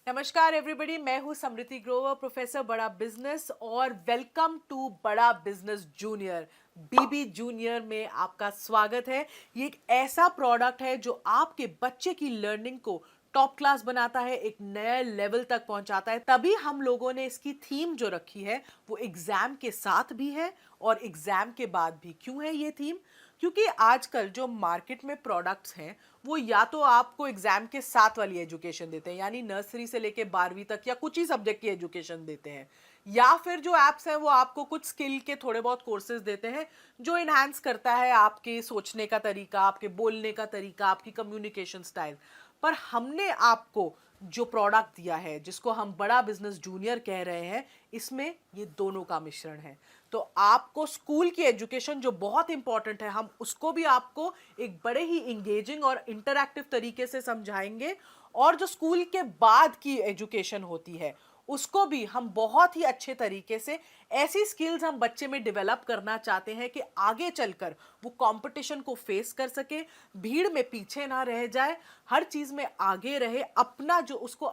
नमस्कार एवरीबॉडी, मैं हूं समृति ग्रोवर, प्रोफेसर बड़ा बिजनेस, और वेलकम टू बड़ा बिजनेस जूनियर। बीबी जूनियर में आपका स्वागत है। ये एक ऐसा प्रोडक्ट है जो आपके बच्चे की लर्निंग को टॉप क्लास बनाता है, एक नए लेवल तक पहुंचाता है। तभी हम लोगों ने इसकी थीम जो रखी है वो एग्जाम के साथ भी है और एग्जाम के बाद भी। क्यों है ये थीम? क्योंकि आजकल जो मार्केट में प्रोडक्ट्स हैं वो या तो आपको एग्जाम के साथ वाली एजुकेशन देते हैं, यानी नर्सरी से लेके 12वीं तक या कुछ ही सब्जेक्ट की एजुकेशन देते हैं, या फिर जो एप्स हैं वो आपको कुछ स्किल के थोड़े बहुत कोर्सेज देते हैं जो इनहांस करता है आपके सोचने का तरीका, आपके बोलने का तरीका, आपकी कम्युनिकेशन स्टाइल। पर हमने आपको जो प्रोडक्ट दिया है, जिसको हम बड़ा बिजनेस जूनियर कह रहे हैं, इसमें ये दोनों का मिश्रण है। तो आपको स्कूल की एजुकेशन जो बहुत इंपॉर्टेंट है, हम उसको भी आपको एक बड़े ही इंगेजिंग और इंटरैक्टिव तरीके से समझाएंगे, और जो स्कूल के बाद की एजुकेशन होती है उसको भी हम बहुत ही अच्छे तरीके से, ऐसी स्किल्स हम बच्चे में डेवलप करना चाहते हैं कि आगे चलकर वो कंपटीशन को फेस कर सके, भीड़ में पीछे ना रह जाए, हर चीज में आगे रहे, अपना जो उसको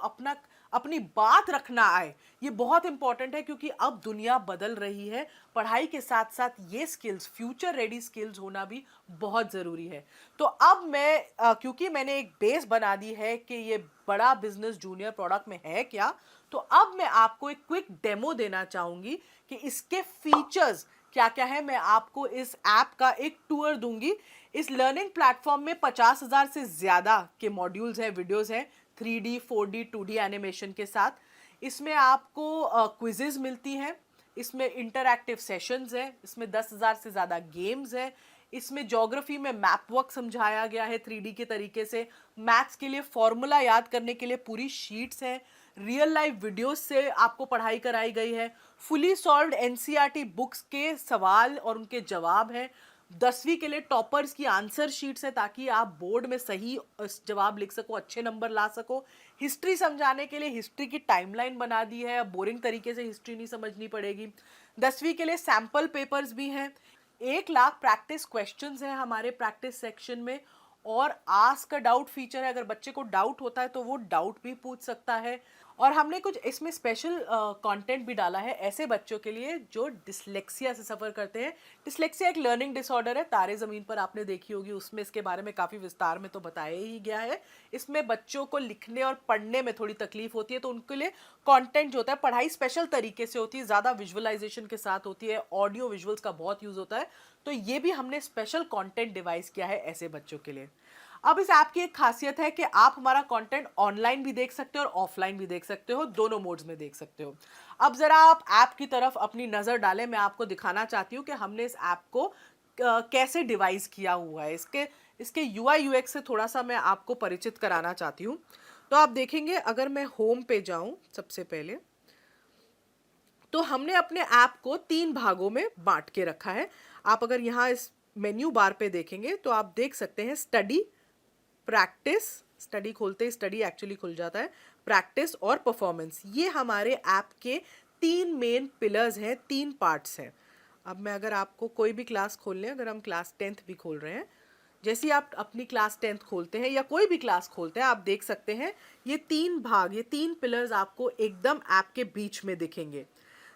अपनी बात रखना आए। ये बहुत इंपॉर्टेंट है क्योंकि अब दुनिया बदल रही है। पढ़ाई के साथ साथ ये स्किल्स, फ्यूचर रेडी स्किल्स होना भी बहुत जरूरी है। तो अब क्योंकि मैंने एक बेस बना दी है कि ये बड़ा बिजनेस जूनियर प्रोडक्ट में है क्या, तो अब मैं आपको एक क्विक डेमो देना चाहूंगी कि इसके फीचर्स क्या क्या है। मैं आपको इस ऐप का एक टूर दूंगी। इस लर्निंग प्लेटफॉर्म में 50,000 से ज्यादा के मॉड्यूल्स हैं, वीडियोस हैं, 3D 4D 2D एनिमेशन के साथ। इसमें आपको क्विजेज मिलती हैं, इसमें इंटरैक्टिव सेशंस हैं, इसमें 10,000 से ज़्यादा गेम्स हैं, इसमें ज्योग्राफी में मैप वर्क समझाया गया है 3D के तरीके से, मैथ्स के लिए फॉर्मूला याद करने के लिए पूरी शीट्स हैं, रियल लाइफ वीडियोस से आपको पढ़ाई कराई गई है, फुली सॉल्व्ड एनसीईआरटी बुक्स के सवाल और उनके जवाब हैं, 10वीं के लिए टॉपर्स की आंसर शीट्स है ताकि आप बोर्ड में सही जवाब लिख सको, अच्छे नंबर ला सको। हिस्ट्री समझाने के लिए हिस्ट्री की टाइमलाइन बना दी है, अब बोरिंग तरीके से हिस्ट्री नहीं समझनी पड़ेगी। 10वीं के लिए सैंपल पेपर्स भी हैं, 1 लाख प्रैक्टिस क्वेश्चंस हैं हमारे प्रैक्टिस सेक्शन में, और आस्क अ डाउट फीचर है। अगर बच्चे को डाउट होता है तो वो डाउट भी पूछ सकता है। और हमने कुछ इसमें स्पेशल कंटेंट भी डाला है ऐसे बच्चों के लिए जो डिसलेक्सिया से सफ़र करते हैं। डिसलेक्सिया एक लर्निंग डिसऑर्डर है, तारे ज़मीन पर आपने देखी होगी, उसमें इसके बारे में काफ़ी विस्तार में तो बताया ही गया है। इसमें बच्चों को लिखने और पढ़ने में थोड़ी तकलीफ होती है, तो उनके लिए कंटेंट जो होता है, पढ़ाई स्पेशल तरीके से होती है, ज़्यादा विजुअलाइजेशन के साथ होती है, ऑडियो विजुअल्स का बहुत यूज़ होता है। तो ये भी हमने स्पेशल कंटेंट डिवाइस किया है ऐसे बच्चों के लिए। अब इस ऐप की एक खासियत है कि आप हमारा कंटेंट ऑनलाइन भी देख सकते हो और ऑफलाइन भी देख सकते हो, दोनों मोड्स में देख सकते हो। अब जरा आप ऐप की तरफ अपनी नज़र डालें। मैं आपको दिखाना चाहती हूँ कि हमने इस ऐप को कैसे डिवाइस किया हुआ है। इसके इसके यूआई यूएक्स से थोड़ा सा मैं आपको परिचित कराना चाहती हूँ। तो आप देखेंगे, अगर मैं होम पे जाऊँ सबसे पहले, तो हमने अपने ऐप को 3 भागों में बांट के रखा है। आप अगर यहाँ इस मेन्यू बार पे देखेंगे तो आप देख सकते हैं स्टडी, प्रैक्टिस, स्टडी खोलते ही स्टडी एक्चुअली खुल जाता है, प्रैक्टिस और परफॉर्मेंस। ये हमारे ऐप के 3 मेन पिलर्स हैं, 3 पार्ट्स हैं। अब मैं अगर आपको कोई भी क्लास खोल लें, अगर हम क्लास 10th भी खोल रहे हैं, जैसे ही आप अपनी क्लास 10th खोलते हैं या कोई भी क्लास खोलते हैं, आप देख सकते हैं ये 3 भाग, ये 3 पिलर्स आपको एकदम ऐप के बीच में दिखेंगे।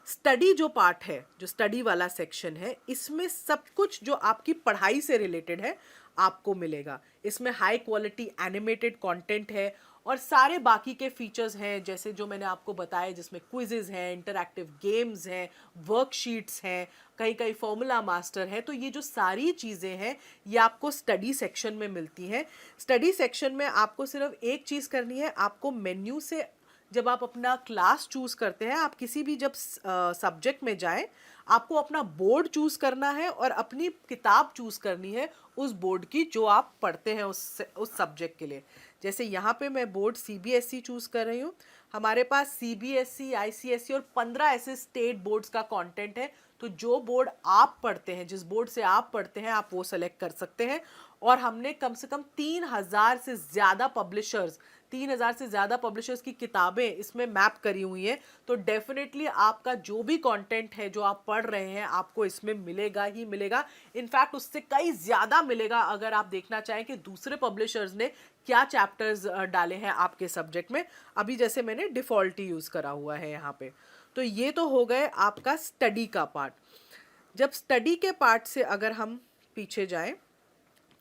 स्टडी जो पार्ट है, जो स्टडी वाला सेक्शन है, इसमें सब कुछ जो आपकी पढ़ाई से रिलेटेड है आपको मिलेगा। इसमें हाई क्वालिटी एनिमेटेड कंटेंट है और सारे बाकी के फीचर्स हैं, जैसे जो मैंने आपको बताया, जिसमें क्विजेज हैं, इंटरैक्टिव गेम्स हैं, वर्कशीट्स हैं, कहीं कहीं फॉर्मूला मास्टर है। तो ये जो सारी चीज़ें हैं ये आपको स्टडी सेक्शन में मिलती हैं। स्टडी सेक्शन में आपको सिर्फ एक चीज़ करनी है, आपको मेन्यू से जब आप अपना क्लास चूज करते हैं, आप किसी भी जब सब्जेक्ट में जाएं, आपको अपना बोर्ड चूज करना है और अपनी किताब चूज करनी है उस बोर्ड की जो आप पढ़ते हैं उस सब्जेक्ट के लिए। जैसे यहाँ पे मैं बोर्ड सीबीएसई चूज कर रही हूँ। हमारे पास सीबीएसई, आईसीएसई और 15 ऐसे स्टेट बोर्ड्स का कंटेंट है। तो जो बोर्ड आप पढ़ते हैं, जिस बोर्ड से आप पढ़ते हैं, आप वो सेलेक्ट कर सकते हैं। और हमने कम से कम 3,000 से ज़्यादा पब्लिशर्स 3000 से ज़्यादा पब्लिशर्स की किताबें इसमें मैप करी हुई हैं, तो डेफिनेटली आपका जो भी कंटेंट है जो आप पढ़ रहे हैं आपको इसमें मिलेगा ही मिलेगा। इनफैक्ट उससे कई ज़्यादा मिलेगा अगर आप देखना चाहें कि दूसरे पब्लिशर्स ने क्या चैप्टर्स डाले हैं आपके सब्जेक्ट में। अभी जैसे मैंने डिफ़ॉल्ट ही यूज़ करा हुआ है यहाँ पे। तो ये तो हो गए आपका स्टडी का पार्ट। जब स्टडी के पार्ट से अगर हम पीछे जाएं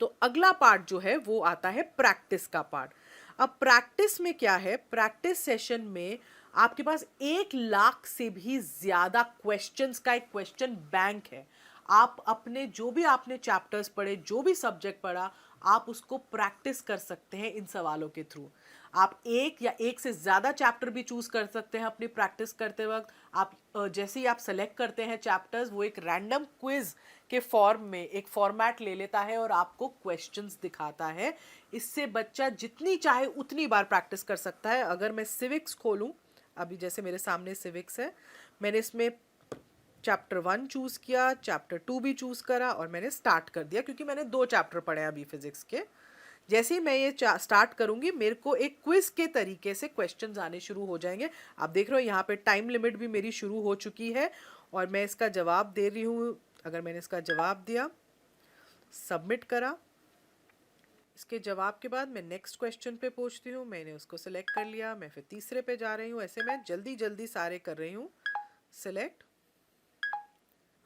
तो अगला पार्ट जो है वो आता है प्रैक्टिस का पार्ट। अब प्रैक्टिस में क्या है, प्रैक्टिस सेशन में आपके पास 1 लाख से भी ज्यादा क्वेश्चंस का एक क्वेश्चन बैंक है। आप अपने जो भी आपने चैप्टर्स पढ़े, जो भी सब्जेक्ट पढ़ा, आप उसको प्रैक्टिस कर सकते हैं इन सवालों के थ्रू। आप एक या एक से ज़्यादा चैप्टर भी चूज़ कर सकते हैं अपनी प्रैक्टिस करते वक्त। आप जैसे ही आप सेलेक्ट करते हैं चैप्टर्स, वो एक रैंडम क्विज के फॉर्म में एक फॉर्मेट ले लेता है और आपको क्वेश्चंस दिखाता है। इससे बच्चा जितनी चाहे उतनी बार प्रैक्टिस कर सकता है। अगर मैं सिविक्स खोलूँ, अभी जैसे मेरे सामने सिविक्स है, मैंने इसमें चैप्टर 1 चूज़ किया, चैप्टर 2 भी चूज़ करा और मैंने स्टार्ट कर दिया क्योंकि मैंने 2 चैप्टर पढ़े हैं अभी फिजिक्स के। जैसे ही मैं ये स्टार्ट करूंगी मेरे को एक क्विज के तरीके से क्वेश्चंस आने शुरू हो जाएंगे। आप देख रहे हो यहाँ पे टाइम लिमिट भी मेरी शुरू हो चुकी है और मैं इसका जवाब दे रही हूँ। अगर मैंने इसका जवाब दिया, सबमिट करा, इसके जवाब के बाद मैं नेक्स्ट क्वेश्चन पे पहुँचती हूँ। मैंने उसको सिलेक्ट कर लिया, मैं फिर तीसरे पे जा रही हूँ। ऐसे मैं जल्दी जल्दी सारे कर रही हूँ सिलेक्ट।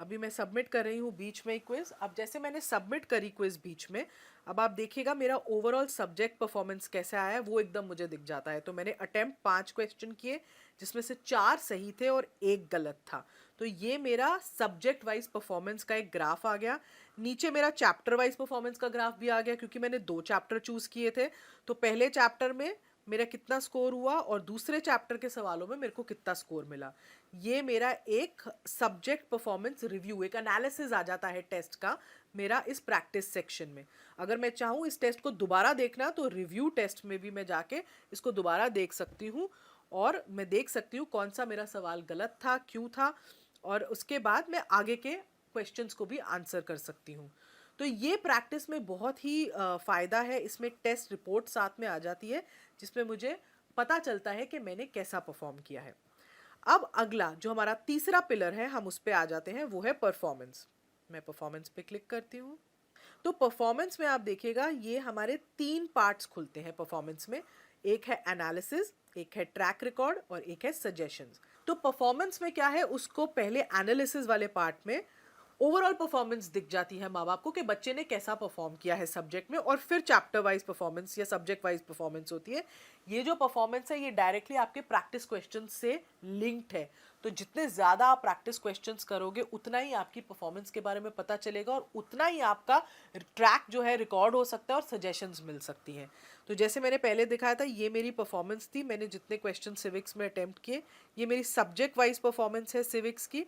अभी मैं सबमिट कर रही हूँ बीच में ही क्विज। अब जैसे मैंने सबमिट करी क्विज बीच में, अब आप देखिएगा मेरा ओवरऑल सब्जेक्ट परफॉर्मेंस कैसे आया है वो एकदम मुझे दिख जाता है। तो मैंने अटेम्प्ट 5 क्वेश्चन किए जिसमें से 4 सही थे और 1 गलत था। तो ये मेरा सब्जेक्ट वाइज परफॉर्मेंस का एक ग्राफ आ गया। नीचे मेरा चैप्टर वाइज परफॉर्मेंस का ग्राफ भी आ गया क्योंकि मैंने 2 चैप्टर चूज किए थे। तो पहले चैप्टर में मेरा कितना स्कोर हुआ और दूसरे चैप्टर के सवालों में मेरे को कितना स्कोर मिला। ये मेरा एक सब्जेक्ट परफॉर्मेंस रिव्यू, एक एनालिसिस आ जाता है टेस्ट का मेरा इस प्रैक्टिस सेक्शन में। अगर मैं चाहूँ इस टेस्ट को दोबारा देखना तो रिव्यू टेस्ट में भी मैं जाके इसको दोबारा देख सकती हूँ और मैं देख सकती हूँ कौन सा मेरा सवाल गलत था, क्यों था, और उसके बाद मैं आगे के क्वेश्चंस को भी आंसर कर सकती हूँ। तो ये प्रैक्टिस में बहुत ही फ़ायदा है। इसमें टेस्ट रिपोर्ट साथ में आ जाती है जिसमें मुझे पता चलता है कि मैंने कैसा परफॉर्म किया है। अब अगला जो हमारा तीसरा पिलर है, हम उस पे आ जाते हैं, वो है परफॉर्मेंस। मैं परफॉर्मेंस पे क्लिक करती हूँ। तो परफॉर्मेंस में आप देखिएगा ये हमारे 3 पार्ट्स खुलते हैं परफॉर्मेंस में। एक है एनालिसिस, एक है ट्रैक रिकॉर्ड और एक है सजेशंस। तो परफॉर्मेंस में क्या है, उसको पहले एनालिसिस वाले पार्ट में ओवरऑल परफॉर्मेंस दिख जाती है माँ बाप को कि बच्चे ने कैसा परफॉर्म किया है सब्जेक्ट में, और फिर चैप्टर वाइज परफॉर्मेंस या सब्जेक्ट वाइज परफॉर्मेंस होती है। ये जो परफॉर्मेंस है ये डायरेक्टली आपके प्रैक्टिस क्वेश्चन से लिंक्ड है। तो जितने ज़्यादा आप प्रैक्टिस क्वेश्चंस करोगे उतना ही आपकी परफॉर्मेंस के बारे में पता चलेगा और उतना ही आपका ट्रैक जो है रिकॉर्ड हो सकता है और सजेशंस मिल सकती हैं। तो जैसे मैंने पहले दिखाया था ये मेरी परफॉर्मेंस थी, मैंने जितने क्वेश्चन सिविक्स में अटेम्प्ट किए। ये मेरी सब्जेक्ट वाइज परफॉर्मेंस है सिविक्स की।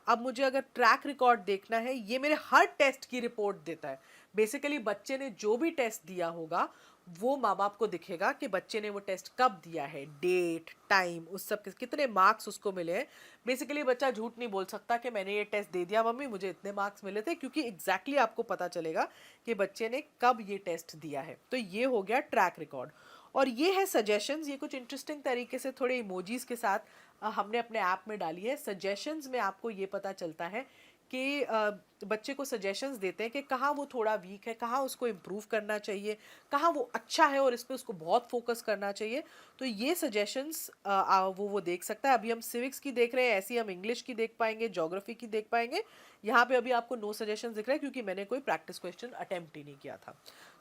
अब मुझे अगर ट्रैक रिकॉर्ड देखना है, ये मेरे हर टेस्ट की रिपोर्ट देता है। बेसिकली बच्चे ने जो भी टेस्ट दिया होगा वो माँ बाप को दिखेगा कि बच्चे ने वो टेस्ट कब दिया है, डेट, टाइम, उस सब के कितने मार्क्स उसको मिले हैं। बेसिकली बच्चा झूठ नहीं बोल सकता कि मैंने ये टेस्ट दे दिया मम्मी, मुझे इतने मार्क्स मिले थे, क्योंकि एग्जैक्टली आपको पता चलेगा कि बच्चे ने कब ये टेस्ट दिया है। तो ये हो गया ट्रैक रिकॉर्ड। और ये है सजेशंस। ये कुछ इंटरेस्टिंग तरीके से थोड़े इमोजीज के साथ हमने अपने ऐप में डाली है। सजेशंस में आपको ये पता चलता है कि बच्चे को सजेशंस देते हैं कि कहाँ वो थोड़ा वीक है, कहाँ उसको इम्प्रूव करना चाहिए, कहाँ वो अच्छा है और इस पर उसको बहुत फोकस करना चाहिए। तो ये सजेशंस वो देख सकता है। अभी हम सिविक्स की देख रहे हैं, ऐसी हम इंग्लिश की देख पाएंगे, ज्योग्राफी की देख पाएंगे। यहाँ पे अभी आपको नो सजेशंस दिख रहे हैं क्योंकि मैंने कोई प्रैक्टिस क्वेश्चन अटेम्प्ट ही नहीं किया था।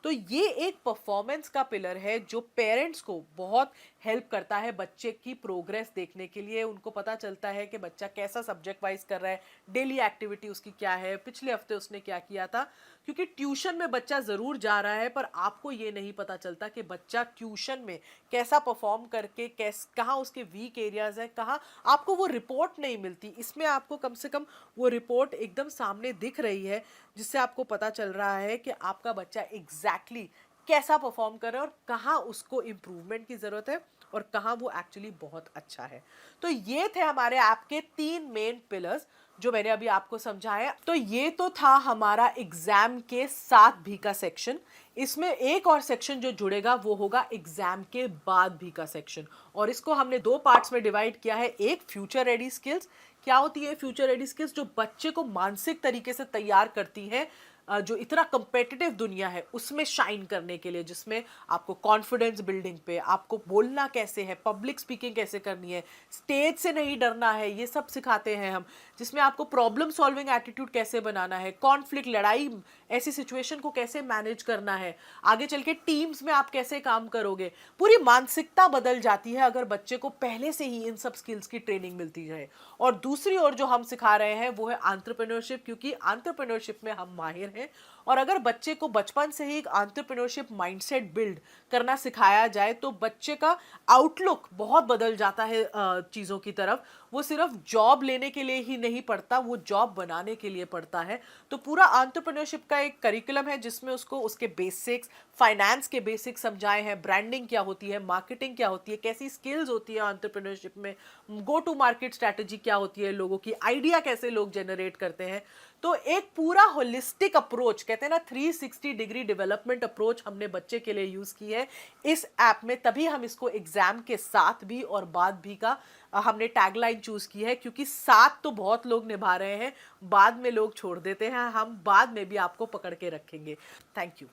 तो ये एक परफॉर्मेंस का पिलर है जो पेरेंट्स को बहुत हेल्प करता है बच्चे की प्रोग्रेस देखने के लिए। उनको पता चलता है कि बच्चा कैसा सब्जेक्ट वाइज कर रहा है, डेली एक्टिविटी उसकी क्या है, पिछले हफ्ते उसने क्या किया था। क्योंकि ट्यूशन में बच्चा ज़रूर जा रहा है पर आपको ये नहीं पता चलता कि बच्चा ट्यूशन में कैसा परफॉर्म करके कहाँ उसके वीक एरियाज़ हैं, कहाँ आपको वो रिपोर्ट नहीं मिलती। इसमें आपको कम से कम वो रिपोर्ट एकदम सामने दिख रही है जिससे आपको पता चल रहा है कि आपका बच्चा एग्जैक्टली कैसा परफॉर्म कर रहा है और कहाँ उसको इम्प्रूवमेंट की ज़रूरत है और कहाँ वो एक्चुअली बहुत अच्छा है। तो ये थे हमारे ऐप के 3 मेन पिलर्स जो मैंने अभी आपको समझाया। तो ये तो था हमारा एग्जाम के साथ भी का सेक्शन। इसमें एक और सेक्शन जो जुड़ेगा वो होगा एग्जाम के बाद भी का सेक्शन, और इसको हमने दो पार्ट्स में डिवाइड किया है। एक फ्यूचर रेडी स्किल्स, क्या होती है फ्यूचर रेडी स्किल्स? जो बच्चे को मानसिक तरीके से तैयार करती है जो इतना कंपेटिटिव दुनिया है उसमें शाइन करने के लिए, जिसमें आपको कॉन्फिडेंस बिल्डिंग पे, आपको बोलना कैसे है, पब्लिक स्पीकिंग कैसे करनी है, स्टेज से नहीं डरना है, ये सब सिखाते हैं हम। जिसमें आपको प्रॉब्लम सॉल्विंग एटीट्यूड कैसे बनाना है, कॉन्फ्लिक्ट, लड़ाई, ऐसी सिचुएशन को कैसे मैनेज करना है, आगे चल के टीम्स में आप कैसे काम करोगे। पूरी मानसिकता बदल जाती है अगर बच्चे को पहले से ही इन सब स्किल्स की ट्रेनिंग मिलती है। और दूसरी ओर जो हम सिखा रहे हैं वो है एंटरप्रेन्योरशिप, क्योंकि एंटरप्रेन्योरशिप में हम माहिर हैं। और अगर बच्चे को बचपन से ही एक एंटरप्रेन्योरशिप माइंडसेट बिल्ड करना सिखाया जाए तो बच्चे का आउटलुक बहुत बदल जाता है चीज़ों की तरफ। वो सिर्फ जॉब लेने के लिए ही नहीं पढ़ता, वो जॉब बनाने के लिए पढ़ता है। तो पूरा एंटरप्रेन्योरशिप का एक करिकुलम है जिसमें उसको उसके बेसिक्स, फाइनेंस के बेसिक्स समझाए हैं, ब्रांडिंग क्या होती है, मार्केटिंग क्या होती है, कैसी स्किल्स होती है एंटरप्रेन्योरशिप में, गो टू मार्केट स्ट्रैटेजी क्या होती है, लोगों की आइडिया कैसे लोग जनरेट करते हैं। तो एक पूरा होलिस्टिक अप्रोच, कहते हैं ना 360 डिग्री डेवलपमेंट अप्रोच, हमने बच्चे के लिए यूज की है इस ऐप में। तभी हम इसको एग्जाम के साथ भी और बाद भी का हमने टैगलाइन चूज की है, क्योंकि साथ तो बहुत लोग निभा रहे हैं, बाद में लोग छोड़ देते हैं, हम बाद में भी आपको पकड़ के रखेंगे। Thank you.